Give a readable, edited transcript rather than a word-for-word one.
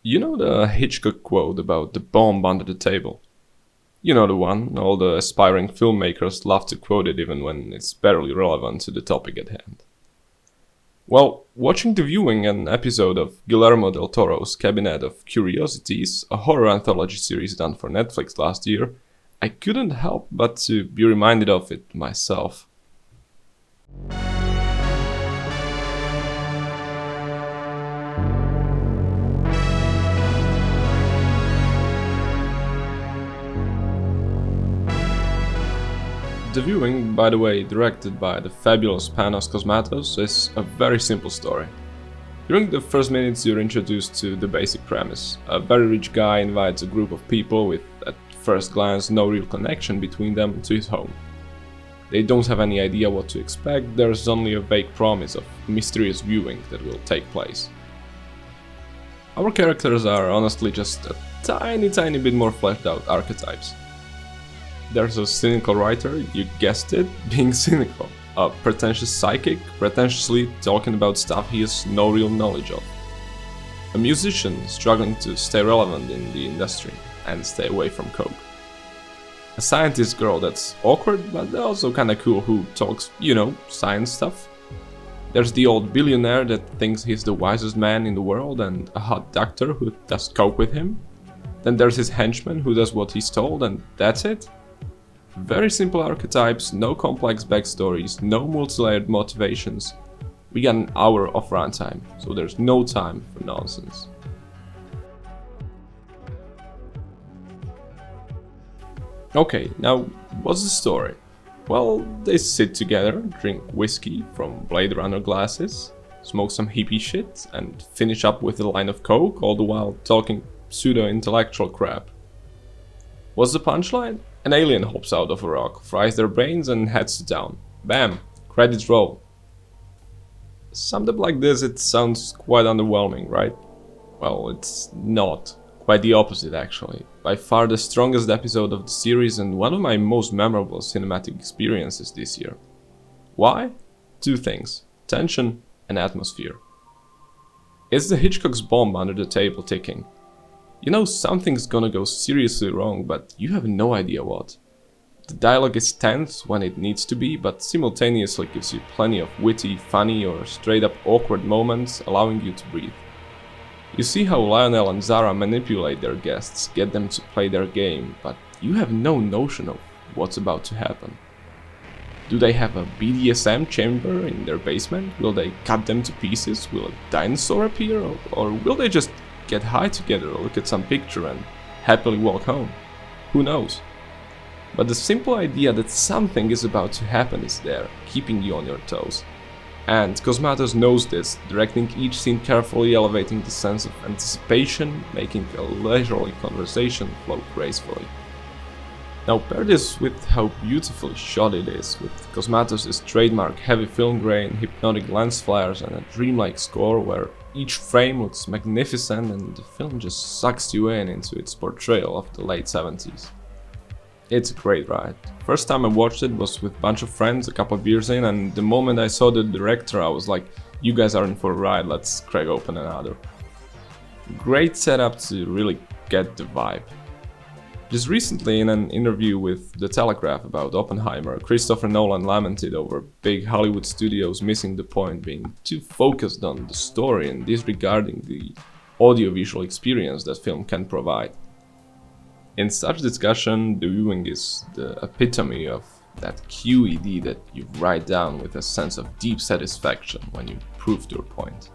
You know the Hitchcock quote about the bomb under the table? You know the one, all the aspiring filmmakers love to quote it even when it's barely relevant to the topic at hand. Well, watching The Viewing, an episode of Guillermo del Toro's Cabinet of Curiosities, a horror anthology series done for Netflix last year, I couldn't help but to be reminded of it myself. The Viewing, by the way, directed by the fabulous Panos Cosmatos, is a very simple story. During the first minutes you're introduced to the basic premise. A very rich guy invites a group of people with, at first glance, no real connection between them to his home. They don't have any idea what to expect, there's only a vague promise of mysterious viewing that will take place. Our characters are honestly just a tiny bit more fleshed out archetypes. There's a cynical writer, you guessed it, being cynical. A pretentious psychic, pretentiously talking about stuff he has no real knowledge of. A musician struggling to stay relevant in the industry and stay away from coke. A scientist girl that's awkward but also kinda cool who talks, science stuff. There's the old billionaire that thinks he's the wisest man in the world and a hot doctor who does coke with him. Then there's his henchman who does what he's told and that's it. Very simple archetypes, no complex backstories, no multi-layered motivations. We got an hour of runtime, so there's no time for nonsense. Okay, now what's the story? Well, they sit together, drink whiskey from Blade Runner glasses, smoke some hippie shit, and finish up with a line of coke, all the while talking pseudo-intellectual crap. What's the punchline? An alien hops out of a rock, fries their brains and heads down. Bam! Credits roll. Summed up like this, it sounds quite underwhelming, right? Well, it's not. Quite the opposite, actually. By far the strongest episode of the series and one of my most memorable cinematic experiences this year. Why? Two things: tension and atmosphere. It's the Hitchcock's bomb under the table ticking. You know something's gonna go seriously wrong, but you have no idea what. The dialogue is tense when it needs to be, but simultaneously gives you plenty of witty, funny or straight up awkward moments, allowing you to breathe. You see how Lionel and Zara manipulate their guests, get them to play their game, but you have no notion of what's about to happen. Do they have a BDSM chamber in their basement? Will they cut them to pieces? Will a dinosaur appear? Or will they just get high together, look at some picture and happily walk home? Who knows? But the simple idea that something is about to happen is there, keeping you on your toes. And Cosmatos knows this, directing each scene carefully, elevating the sense of anticipation, making a leisurely conversation flow gracefully. Now pair this with how beautifully shot it is, with Cosmatos' trademark heavy film grain, hypnotic lens flares and a dreamlike score where each frame looks magnificent and the film just sucks you in into its portrayal of the late 70s. It's a great ride. First time I watched it was with a bunch of friends, a couple beers in, and the moment I saw the director I was like, you guys are in for a ride, let's crack open another. Great setup to really get the vibe. Just recently, in an interview with The Telegraph about Oppenheimer, Christopher Nolan lamented over big Hollywood studios missing the point, being too focused on the story and disregarding the audiovisual experience that film can provide. In such discussion, The Viewing is the epitome of that QED that you write down with a sense of deep satisfaction when you proved your point.